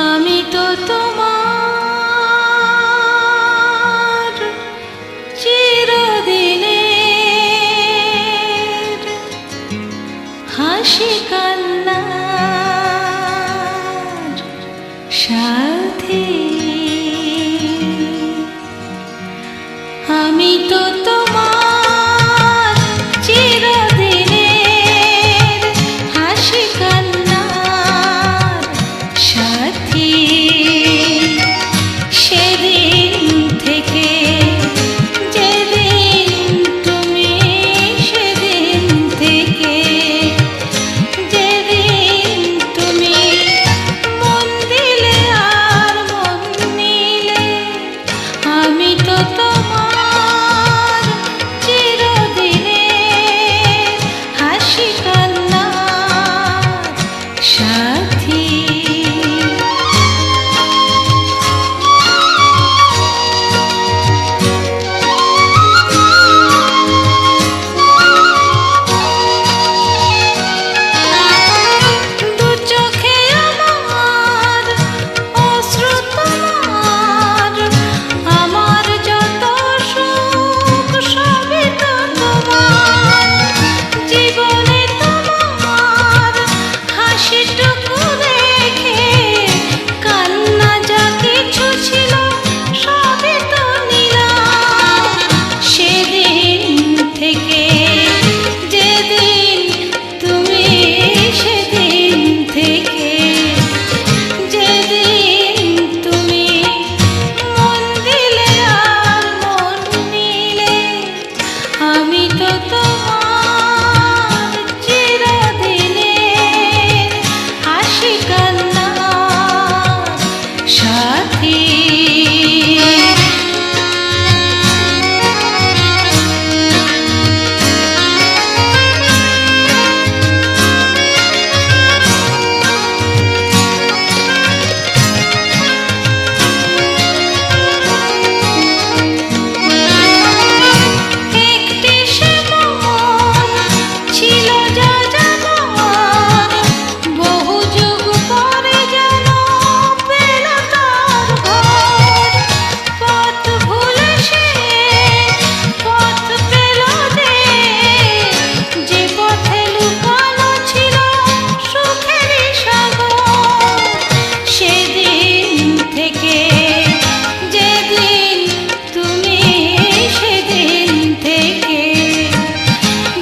আমি তো তোমার চিরদিনের হাসি কান্নার সাথী। আমি তো তোমার চিরদিনের হাসি কান্নার সাথী। সেদিন থেকে যেদিন তুমি, সেদিন থেকে যেদিন তুমি মন দিলে আর মন নিলে, আমি তো তোমার চিরদিনের হাসি কান্নার সাথী। দু চোখে আমার অশ্রু তোমার, আমার যত সুখ সবই তো তোমার। জীবনে তোমার হাসিটুকু রেখে কান্না যা কিছু ছিল সবই তো নিলাম। সেদিন থেকে যেদিন তুমি, সেদিন থেকে যেদিন তুমি মন দিলে আর মন নিলে, আমি তো তোমার চিরদিনের হাসি কান্নার সাথী। একটি সে মন ছিল যা জানার, বহু যুগ পরে যেন পেল তার ঘর। পথ ভুলে সে পথ পেল যে পথে লুকানো ছিল সুখেরই সাগর। সেদিন থেকে যেদিন তুমি, সেদিন থেকে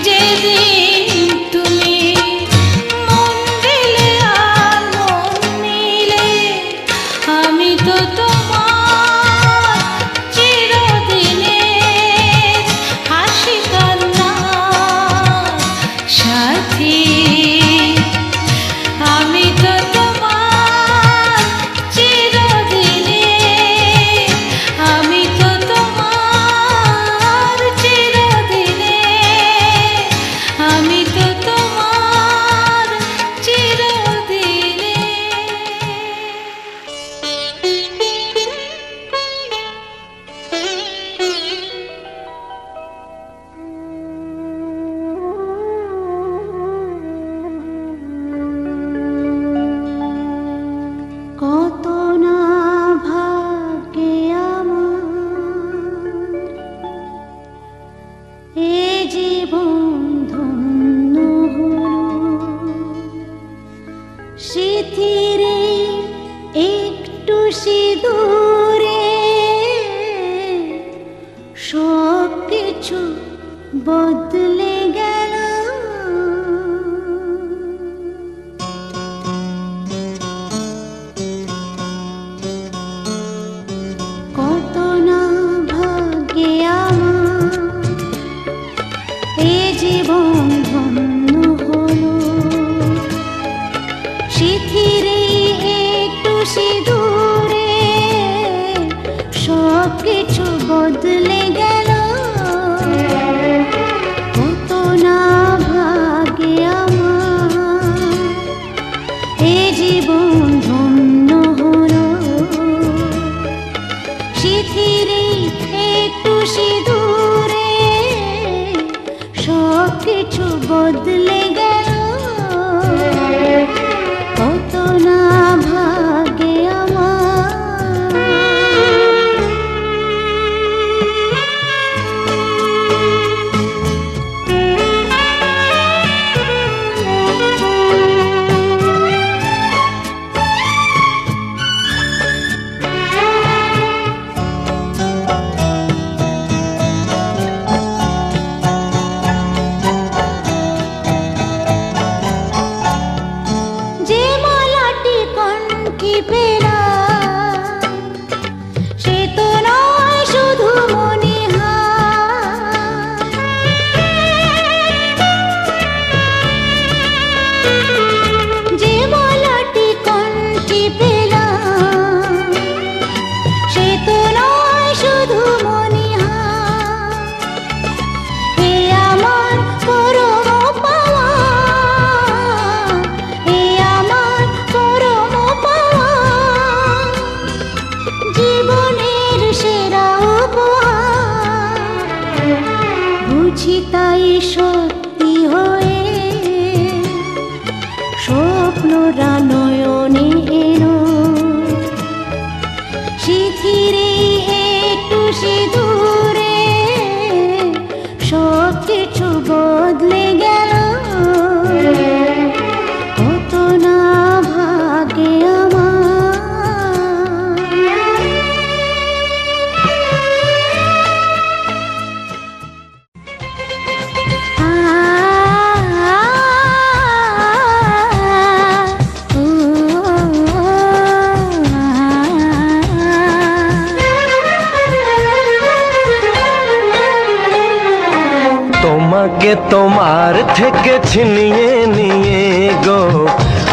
যেদিন তুমি মন দিলে আর মন নিলে, আমি তো তোমার চিরদিনের হাসি কান্নার সাথী। আমি তো তোমার চিরদিনের, আমি তো তোমার চিরদিনের, আমি তো তোমার চিরদিনের। কত না ভাগ্যে আমার এ জীবন ধন্য হলো, স্মৃতির একটু সিঁদুরে সব কিছু বদলে গেল। কত না ভাগ্যে আমার এ জীবন ধন্য হলো, স্মৃতির একটু সিঁদুরে সব কিছু বদলে গেল। কত না ভাগ্যে আমার এ জীবন ধন্য হলো, স্মৃতির একটু সিঁদুরে সব কিছু বদলে গেল। কত না ভাগ্যে তোমাকে তোমার থেকে ছিনিয়ে নিয়ে গো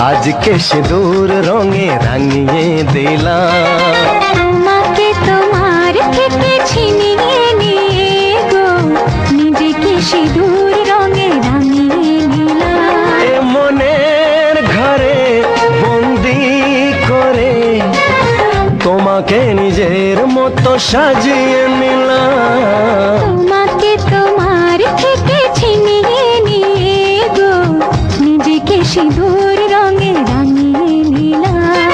আজকে সিঁদুর রঙে রাঙিয়ে দিলাম। তোমাকে তোমার থেকে ছিনিয়ে নিয়ে গো নিজেকে সিঁদুর রঙে রাঙিয়ে নিলাম। এ মনের ঘরে বন্দি করে তোমাকে নিজের মতো সাজিয়ে নিলাম। তোমাকে তোমার থেকে ছিনিয়ে নিয়ে গো নিজেকে সিঁদুর রঙে রাঙিয়ে নিলাম।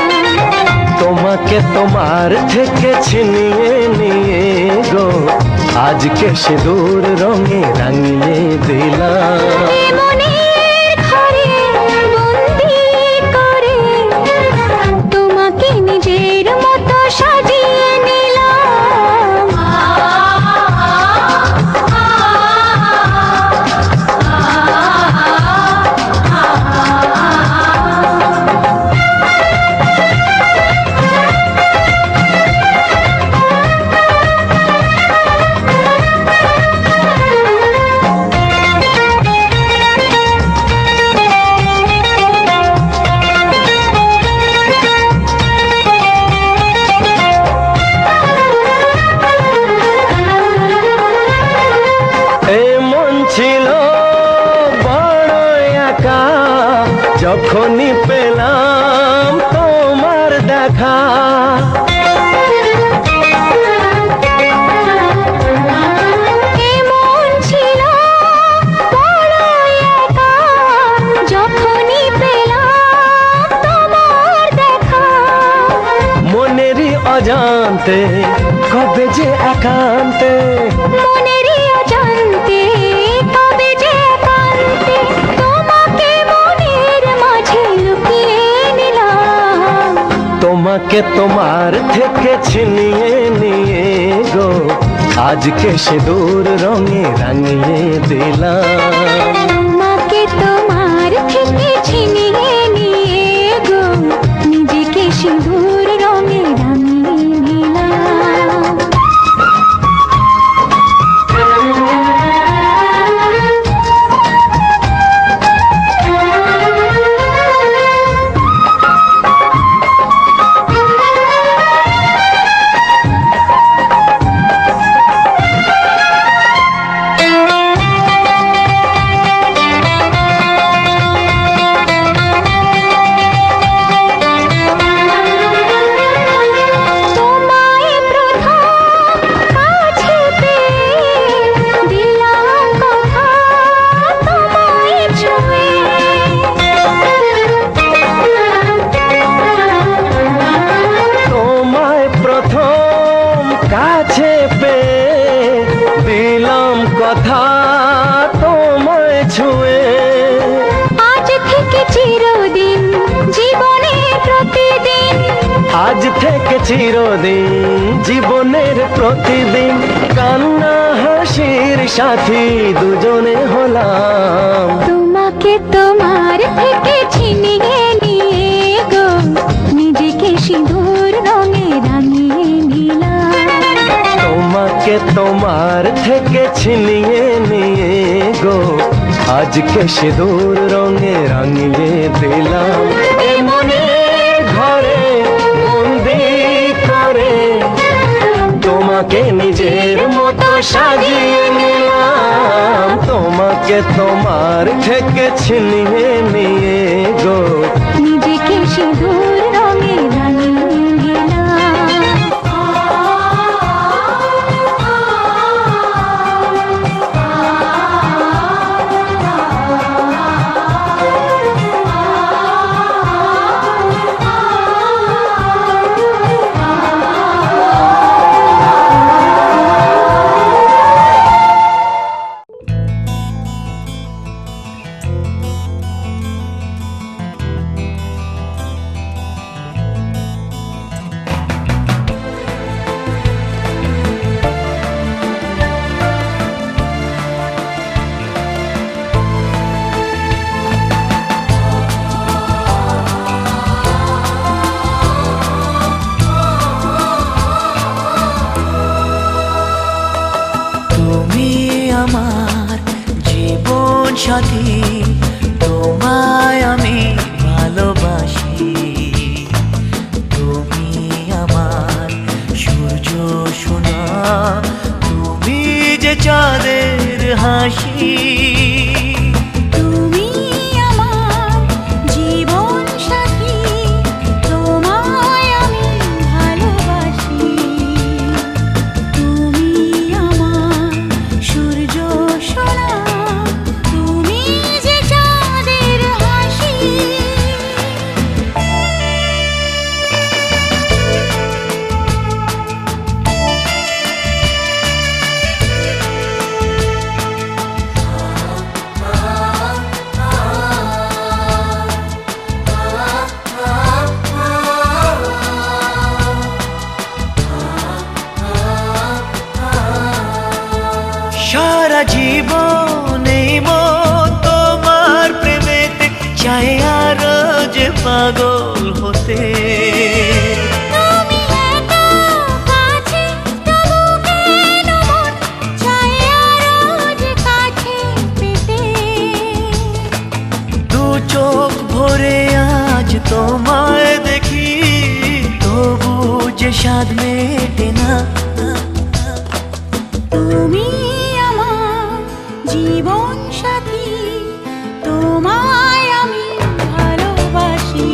তোমাকে তোমার থেকে ছিনিয়ে নিয়ে গো আজকে সিঁদুর রঙে রাঙিয়ে দিলাম। এ মনের ঘরে বন্দি করে তোমাকে নিজের মতো সাজিয়ে নিলাম। ছিল বড় একা যখনই পেলাম তোমার দেখা। এমন ছিল বড় একা যখনই পেলাম তোমার দেখা। মনেরই অজান্তে কবে যে একান্তে, মনেরই অজান্তে কবে যে একান্তে তোমাকে মনের মাঝে লুকিয়ে নিলাম। তোমাকে তোমার থেকে ছিনিয়ে নিয়ে গো আজকে সিঁদুর রঙে রাঙিয়ে দিলাম। তোমাকে তোমার থেকে ছিনিয়ে নিয়ে গো নিজেকে সিঁদুর রঙে রাঙিয়ে নিলাম। কাছে পেয়ে দিলাম কথা তোমায় ছুঁয়ে। আজ থেকে চিরদিন জীবনের প্রতিদিন, আজ থেকে চিরদিন জীবনের প্রতিদিন কান্না হাসির সাথী দুজনে হলাম। তোমাকে তোমার থেকে ছিনিয়ে নিয়ে গো নিজেকে সিঁদুর রঙে রাঙিয়ে নিলাম। তোমাকে তোমার থেকে ছিনিয়ে নিয়ে গো আজকে সিঁদুর রঙে রাঙিয়ে দিলাম। এ মনের ঘরে বন্দি করে তোমাকে নিজের মতো সাজিয়ে নিলাম। তোমাকে তোমার থেকে ছিনিয়ে নিয়ে গো নিজেকে সিঁদুর রঙে রাঙিয়ে নিলাম। সাথী তোমায় আমি ভালোবাসি। তুমি আমার সূর্য সোনা, তুমি যে চাঁদের হাসি। তুমি আমার জীবন সাথী, তোমায় আমি ভালোবাসি। তুমি আমার সূর্য সোনা, তুমি যে চাঁদের হাসি। সারা জীবন এই মন তোমার প্রেমেতে চাই আরো যে পাগল হতে। তুমি এত কাছে, তবু কেন মন চায় আরো যে কাছে পেতে। দু চোখ ভরে আজ তোমায় দেখি, তবু যে স্বাদ মেটে না। তুমি আমার জীবন সাথী, তোমায় আমি ভালোবাসি।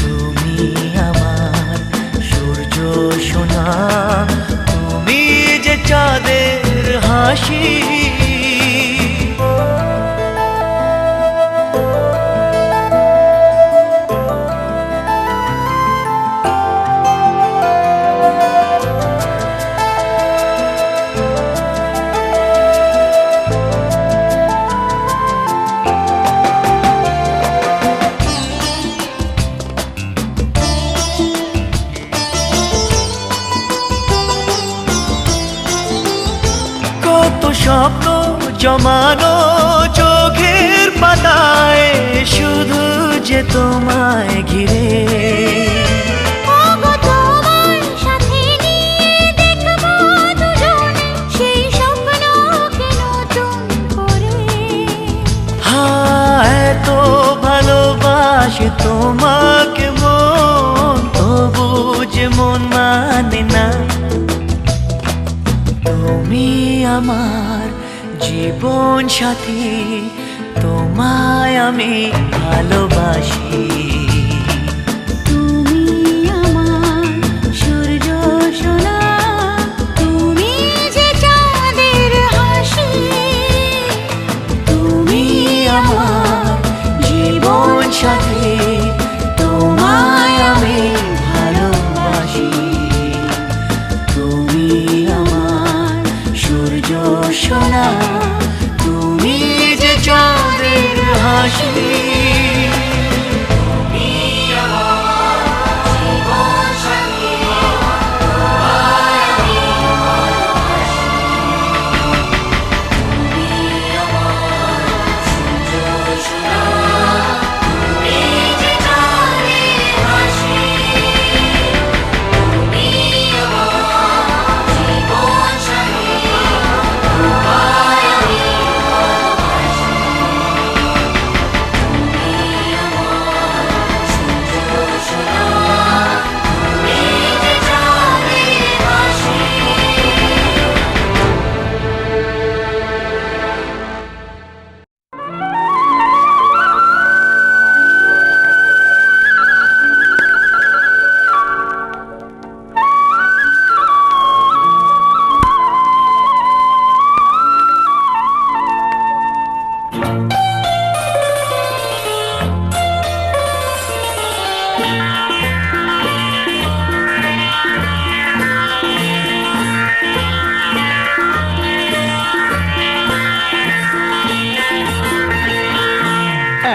তুমি আমার সূর্য সোনা, তুমি যে চাঁদের হাসি। কত স্বপ্ন জমানো চোখের পাতায়, শুধু যে তোমায় ঘিরে। ওগো তোমার সাথে নিয়ে দেখবো দুজনে সেই স্বপ্নকে নতুন করে। এত ভালোবাসে তোমাকে মন, তবু যে মন মানে না। তুমি আমার জীবন সাথী, তোমায় আমি ভালোবাসি। তুমি আমার সূর্য সোনা, তুমি যে চাঁদের হাসি। তুমি আমার জীবন সাথী, তোমায় আমি ভালোবাসি। তুমি আমার সূর্য সোনা, তুমি যে চাঁদের হাসি।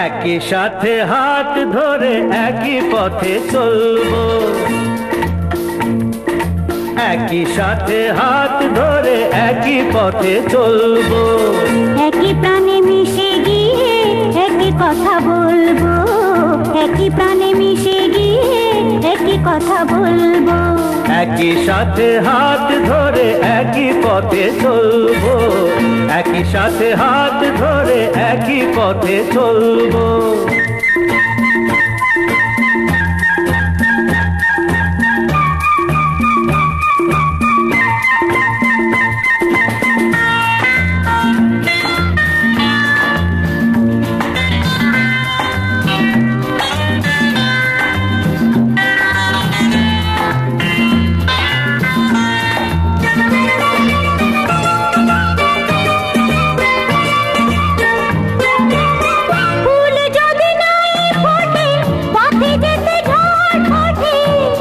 একই সাথে হাত ধরে একই পথে চলবো, একই সাথে হাত ধরে একই পথে চলবো। একই প্রাণে মিশে গিয়ে একই কথা বলবো, একই প্রাণে মিশে গিয়ে একই কথা বলবো। একই সাথে হাত ধরে একই পথে চলবো, একই সাথে হাত ধরে একই পথে চলবো।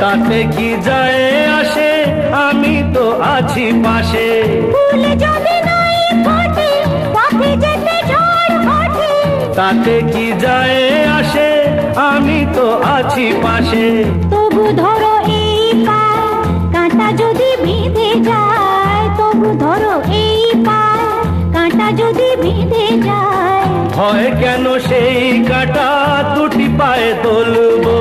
তাতে কি যায় আসে, আমি তো আছি পাশে। ফুল যদি নাই ফোটে, পথে যেতে ঝড় ওঠে। তাতে কি যায় আসে, আমি তো আছি পাশে। তবু ধরো এই পায়, কাঁটা যদি বিঁধে যায়। তবু ধরো এই পায়, কাঁটা যদি বিঁধে যায়। হয় কেন সেই কাঁটা দুটি পায়ে তুলবো,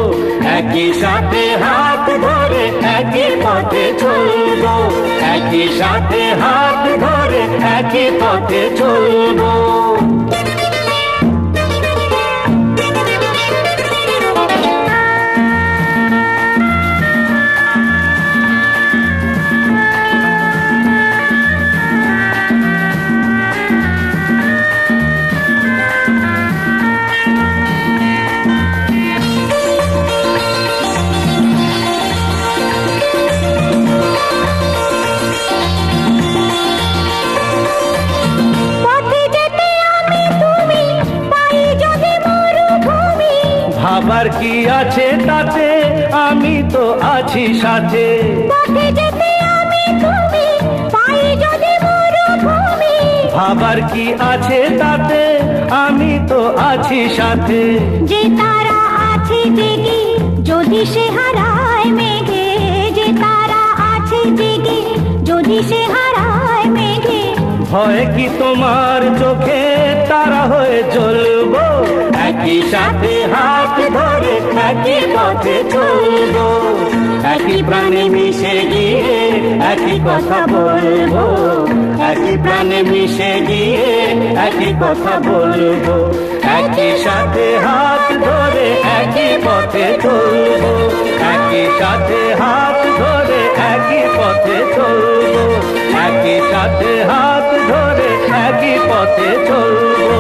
একই সাথে হাত ধরে একই পথে চলবো, একই সাথে হাত ধরে একই পথে চলবো। ভাবার কি আছে তাতে, আমি তো আছি সাথে। পথে যেতে আমি তুমি, পাই যদি মরুভূমি। ভাবার কি আছে তাতে, আমি তো আছি সাথে। যে তারা আছে জেগে, যদি সে হারায় মেঘে। যে তারা আছে জেগে, যদি সে হারায় মেঘে। হয় কি তোমার চোখে তারা হয়ে চলবো, একই সাথে হাত ধরে একই পথে চলবো। একই প্রাণে মিশে গিয়ে একই কথা বলবো, একই প্রাণে মিশে গিয়ে একই কথা বলবো। একই সাথে হাত ধরে একই পথে চলবো, একই সাথে হাত ধরে একই পথে চলবো, একই সাথে হাত ধরে একই পথে চলবো।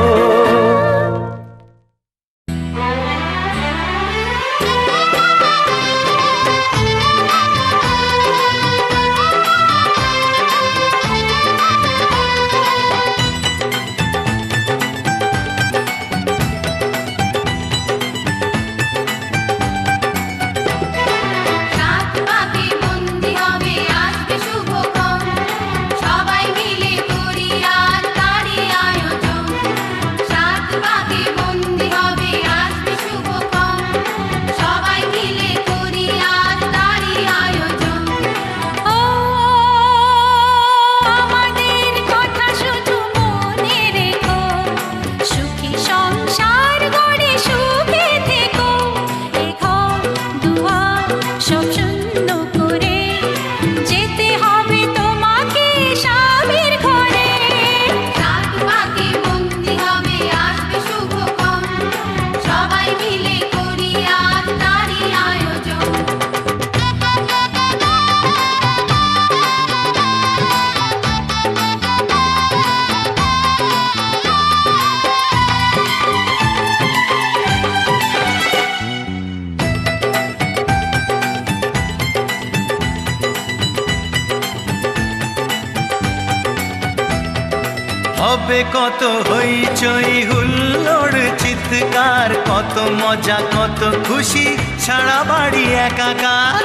হবে কত হইচই হুল্লোড় চিৎকার, কত মজা কত খুশি, সারা বাড়ি একাকার।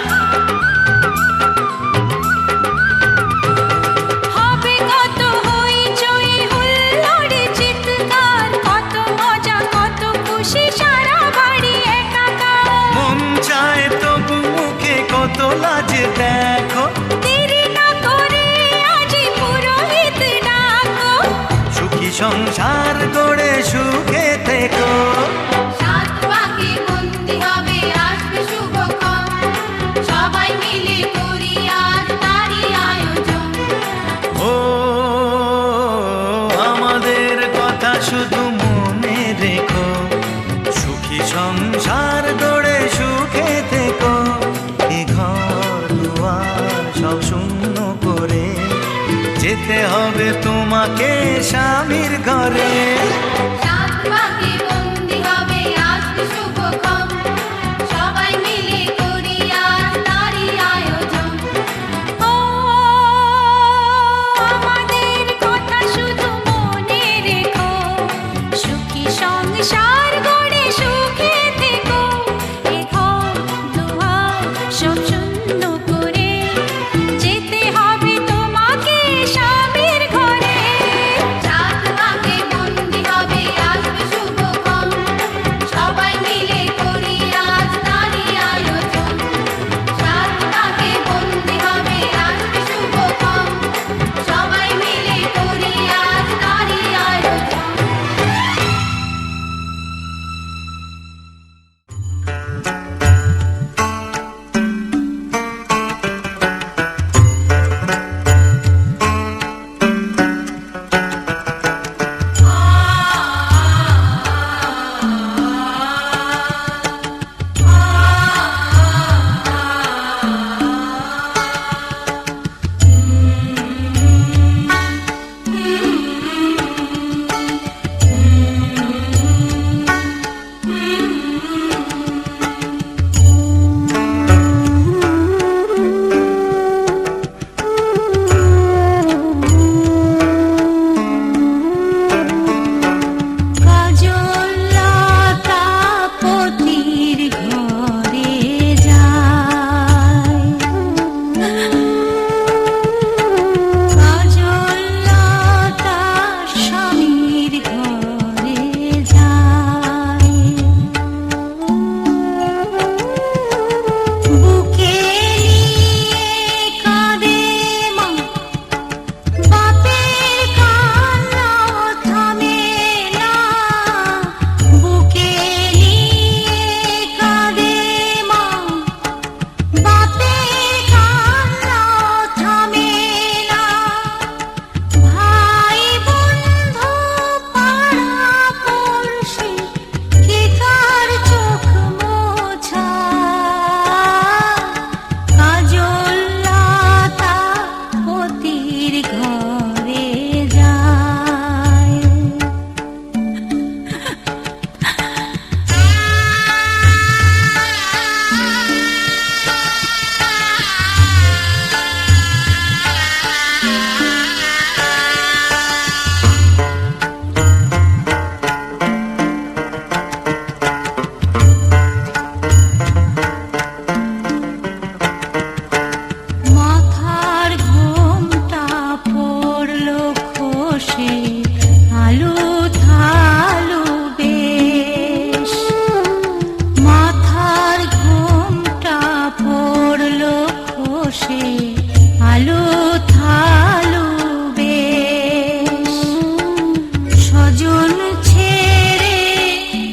হবে কত হইচই হুল্লোড় চিৎকার, কত মজা কত খুশি, সারা বাড়ি একাকার। মন চায় তবু মুখে কত লাজ দেখো, দেরি না করে আজি পুরোহিত ডাকো। সুখী সংসার গড়ে সুখে থেকো। সাত পাকে বন্দি হবে আসবে শুভক্ষণ, সবাই মিলে করি যেতে হবে তোমাকে স্বামীর ঘরে। সাত পাকে বন্দি হবে আজকে শুভক্ষণ, সবাই মিলে করি আজ তারই আয়োজন। ও আমাদের কথা শুধু মনে রেখো, সুখী সংসার গড়ে সুখে থেকো। এ ঘর দুয়ার সব শূন্য করে যেতে হবে তোমাকে স্বামীর ঘরে। সাত পাকে বন্দি হবে আজকে শুভক্ষণ, সবাই মিলে করি আজ তারই আয়োজন। সাত পাকে বন্দি হবে আজকে শুভক্ষণ, সবাই মিলে করি আজ তারই আয়োজন। কাজল লতা পতির ঘরে যায়, কাজল লতা স্বামীর ঘরে যায়। বুকে নিয়ে কাঁদে মা, বাপের কান্না থামে না। বুকে নিয়ে কাঁদে মা, বাপের কান্না থামে না। ভাই বন্ধু পাড়া পড়শি কে কার চোখ মোছা, কাজল লতা পতির ঘরে যায়। মাথার ঘোমটা পড়লো খসে, আলু থালু বেশ। মাথার ঘোমটা পড়লো খসে, আলু থালু বেশ। স্বজন ছেড়ে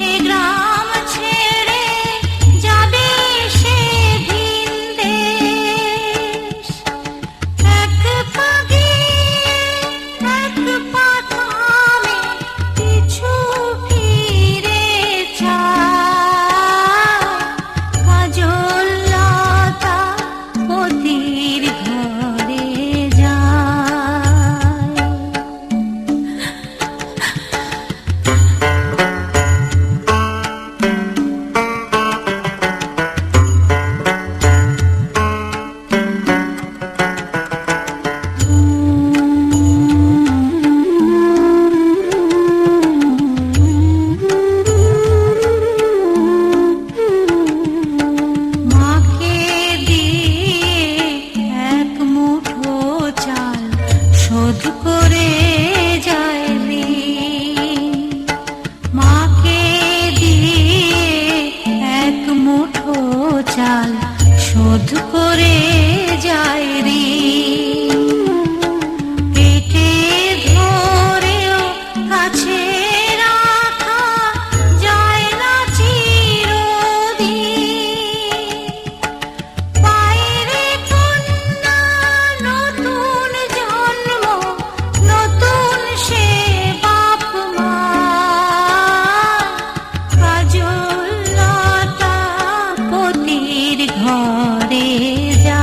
এ গ্রাম ছেড়ে যাবে সে ভিন দেশ। এক পাগে এক পা থামে, পিছু ফিরে চায়, কাজল লতা পতির ঘরে যায়। মাকে দিয়ে এক মুঠো চাল শোধ করে যায় ঋণ। মাকে দিয়ে এক মুঠো চাল শোধ করে যায় ঋণ। পেটে ধরেও কাছে রাখা যায় না চিরদিন। পায়রে কন্যা নতুন জন্ম, নতুন সে বাপ মা, কাজল লতা পতির ঘরে যায়।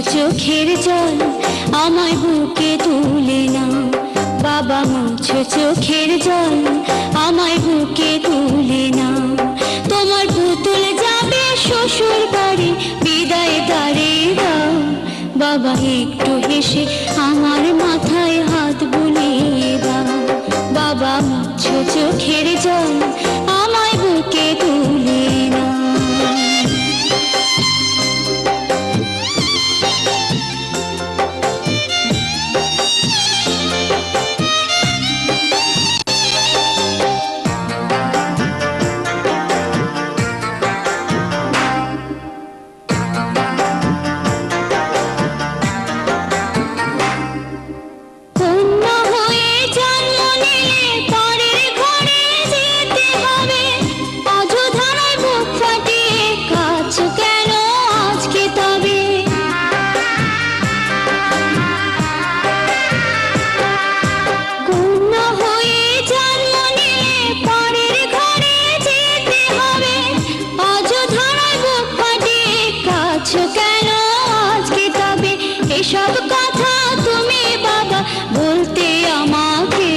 চোখের জল আমায় বুকে তুলে নাও বাবা মুছো চোখের জল আমায় বুকে তুলে নাও তোমার পুতুল যাবে শ্বশুর বাড়ি বিদায় দাঁড়িয়ে দাও বাবা একটু হেসে আমার মাথায় হাত বুলিয়ে দাও বাবা মুছো চোখের জল আমায় বুকে তুলে নাও সব কথা তুমি বাবা বলতে আমাকে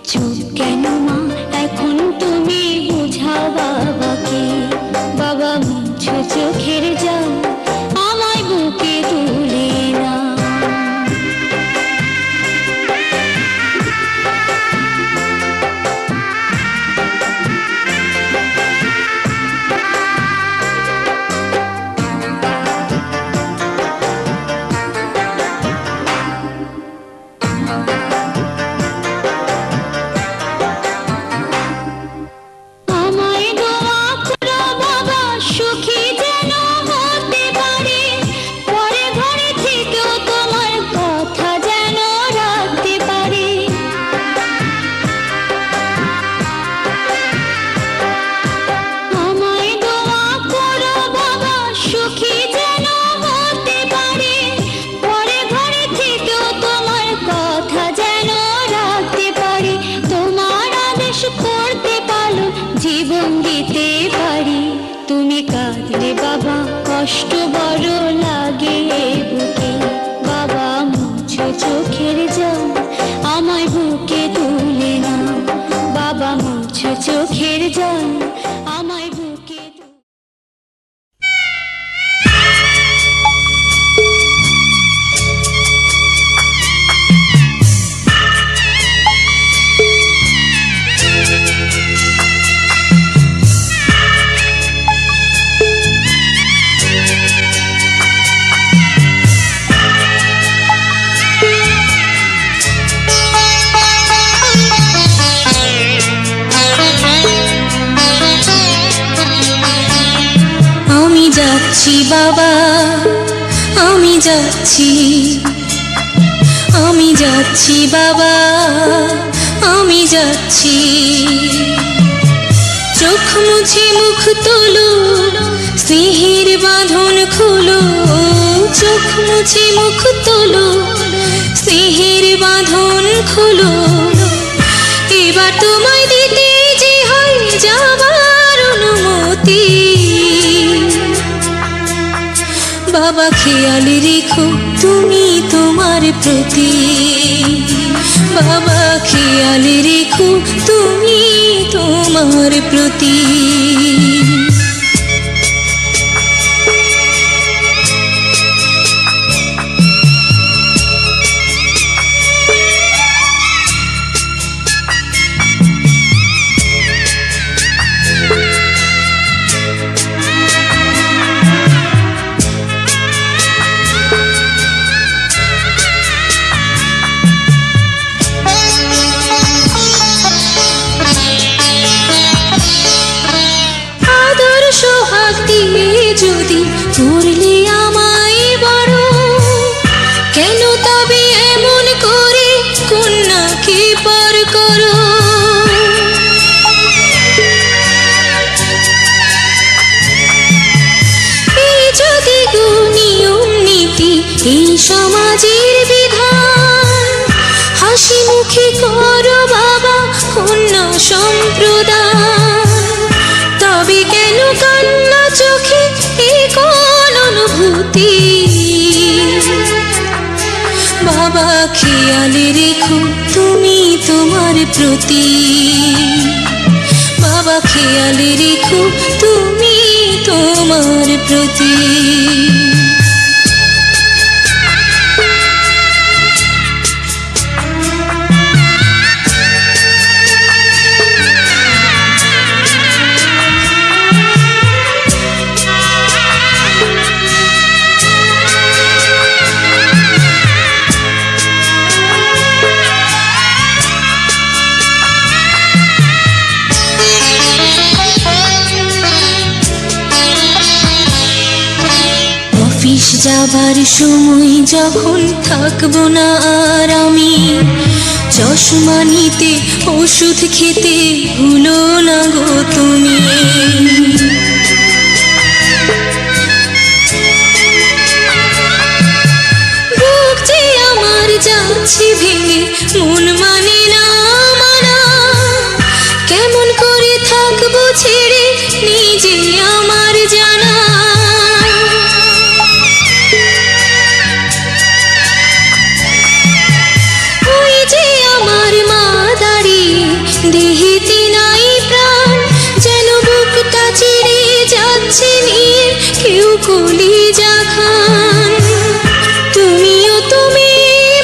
চুপ কেন মা এখন তুমি বুঝাও বাবাকে বাবা মুছো চোখের জল আমায় বুকে তুলে নাও জীবন দিতে পারি তুমি কাঁদলে বাবা কষ্ট বড় লাগে বুকে বাবা মুছো চোখের জল আমায় বুকে তুলে নাও বাবা মুছো চোখের জল আমায় বুকে যাচ্ছি বাবা আমি যাচ্ছি বাবা আমি যাচ্ছি চোখ মুছে মুখ তোলো স্নেহের বাঁধন খোলো চোখ মুছে মুখ তোলো স্নেহের বাঁধন খোলো এবার তোমায় দিতে যে হয় যাবার অনুমতি বাবা খেয়াল রেখো তুমি তোমার প্রতি বাবা খেয়াল রেখো তুমি তোমার প্রতি যদি করলে আমায় বড় কেন তবে এমন করে কন্যাকে পর করো এই যদি নিয়ম নীতি এই সমাজের বিধান হাসি মুখে করো বাবা কন্যা সম্প্রদান তবে কেন কান্না চোখে এই কোন অনুভূতি বাবা খেয়াল রেখো তুমি তোমার প্রতি, বাবা খেয়াল রেখো তুমি তোমার প্রতি। অফিস যাবার সময় যখন থাকবো না আর আমি, চশমা নিতে ওষুধ খেতে ভুলো না গো তুমি। বুক যে আমার যাচ্ছে ভেঙে, মন মানে না মানা, কেমন করে থাকবো ছেড়ে নিজে আমার জানা। দেহেতে নাই প্রাণ, যেন বুকটা চিরে যাচ্ছে নিয়ে কেউ কলিজা খান। তুমিও তুমি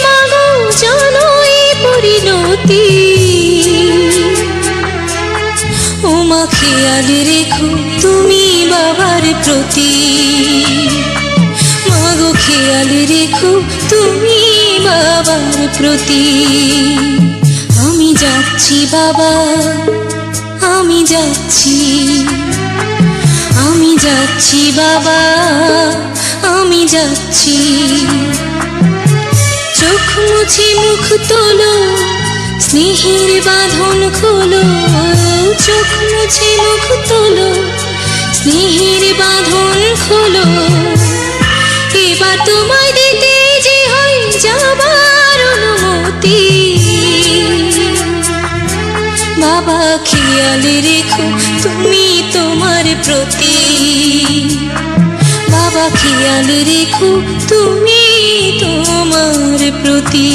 মাগো জানো এই পরিণতি, ও মা খেয়াল রেখো তুমি বাবার প্রতি, মাগো খেয়াল রেখো তুমি বাবার প্রতি। আমি যাচ্ছি বাবা, আমি যাচ্ছি, আমি যাচ্ছি বাবা, আমি যাচ্ছি। চোখ মুছে মুখ তোলো, স্নেহের বাঁধন খোলো, চোখ মুছে মুখ তোলো, স্নেহের বাঁধন খোলো। এবার তোমায় দিতে যে হয় যাবার অনুমতি, বাবা খেয়াল রেখো তুমি তোমার প্রতি, বাবা খেয়াল রেখো তুমি তোমার প্রতি।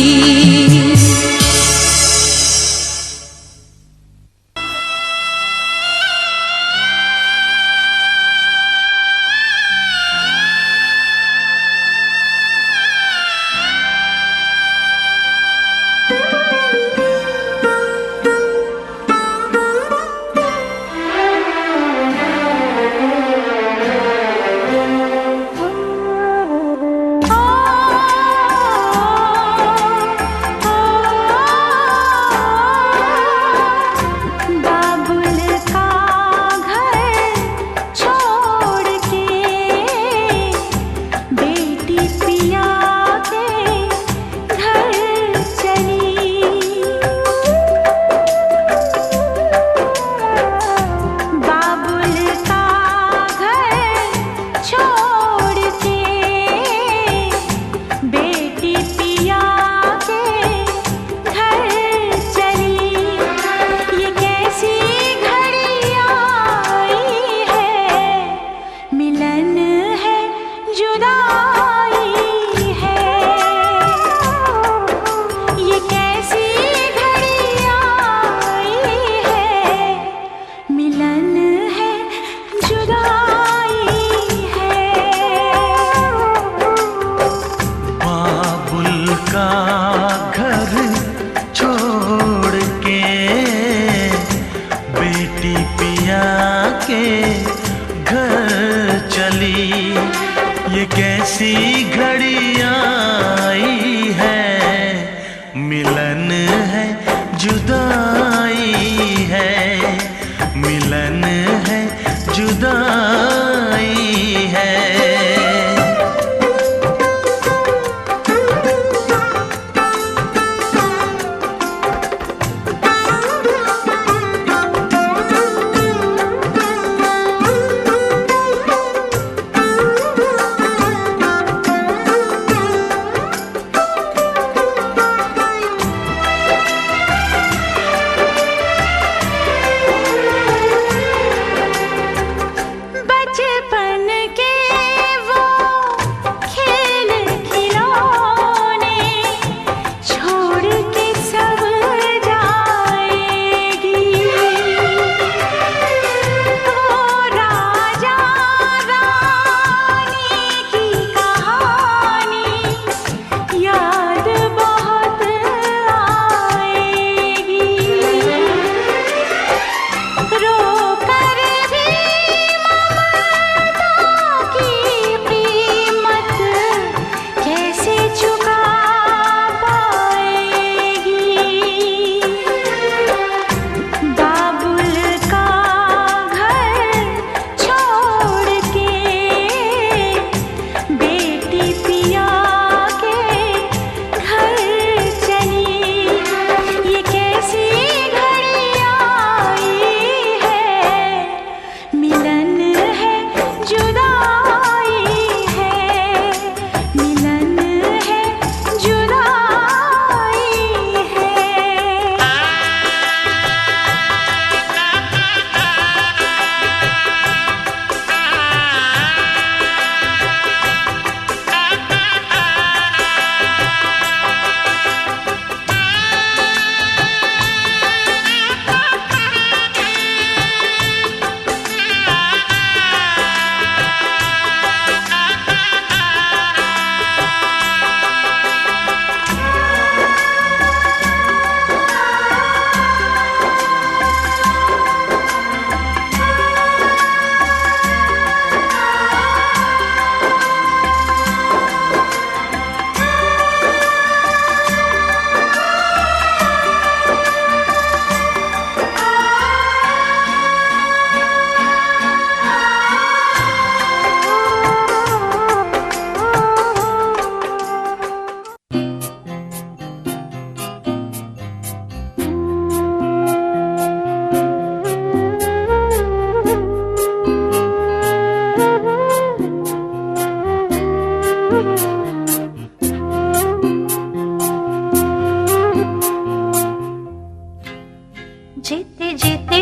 যেতে যেতে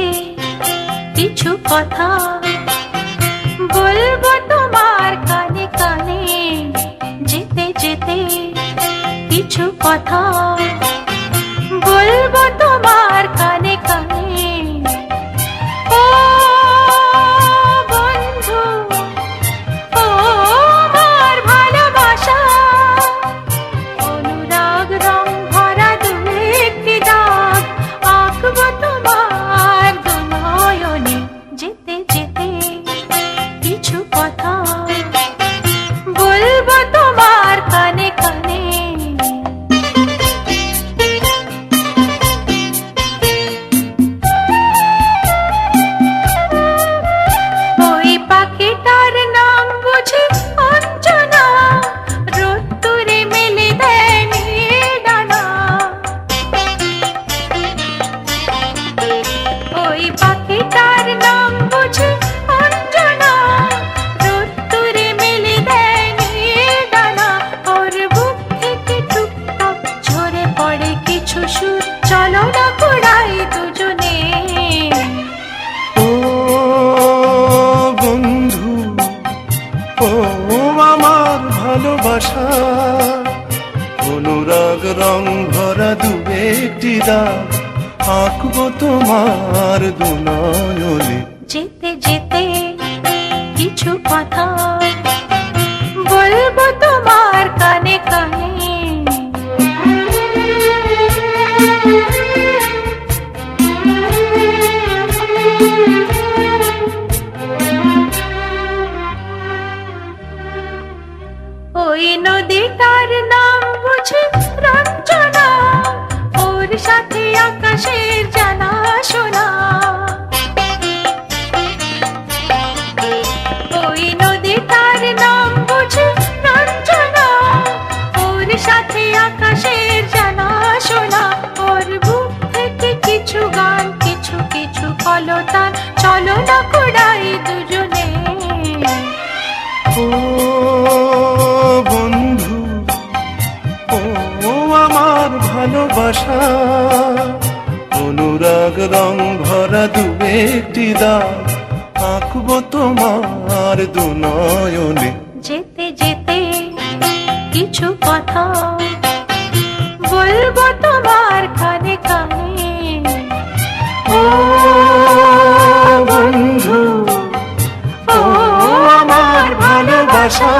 কিছু কথা বলবো তোমার কানে কানে, যেতে যেতে কিছু কথা বলবো তোমার কানে কানে। ও বন্ধু, ও আমার ভালোবাসা, অনুরাগ রং ভরা দু একটি দাগ আঁকবো তোমার দু নয়নে। যেতে যেতে কিছু কথা বলবো তোমার কানে কানে। ওই পাখিটার নাম বুঝি অঞ্জনা, রোদ্দুরে মেলে দেয় ডানা। ওই পাখিটার নাম বুঝি অঞ্জনা, রোদ্দুরে মেলে দেয় ডানা। ওর বুক থেকে টুকটাক ঝরে পড়ে কিছু সুর, চলো না কুড়াই দুজনে। ও বন্ধু, ও আমার ভালোবাসা, অনুরাগ রং ভরা দু একটি দাগ আঁকবো তোমার দু নয়নে। যেতে যেতে কিছু কথা বলবো তোমার কানে কানে। ওই নদীটার নাম বুঝি রঞ্জনা, ওর সাথে আকাশের জানা শোনা। ওই নদীটার নাম বুঝি রঞ্জনা, ওর সাথে আকাশের জানা শোনা। ওর বুক থেকে কিছু গান, কিছু কিছু কলতান, চলো না কুড়াই দুজনে। ও বন্ধু, ও আমার ভালোবাসা, অনুরাগ রং ভরা দু একটি দাগ আঁকবো তোমার দু নয়নে। যেতে যেতে কিছু কথা বলবো তোমার কানে কানে। ও বন্ধু, ও আমার ভালোবাসা,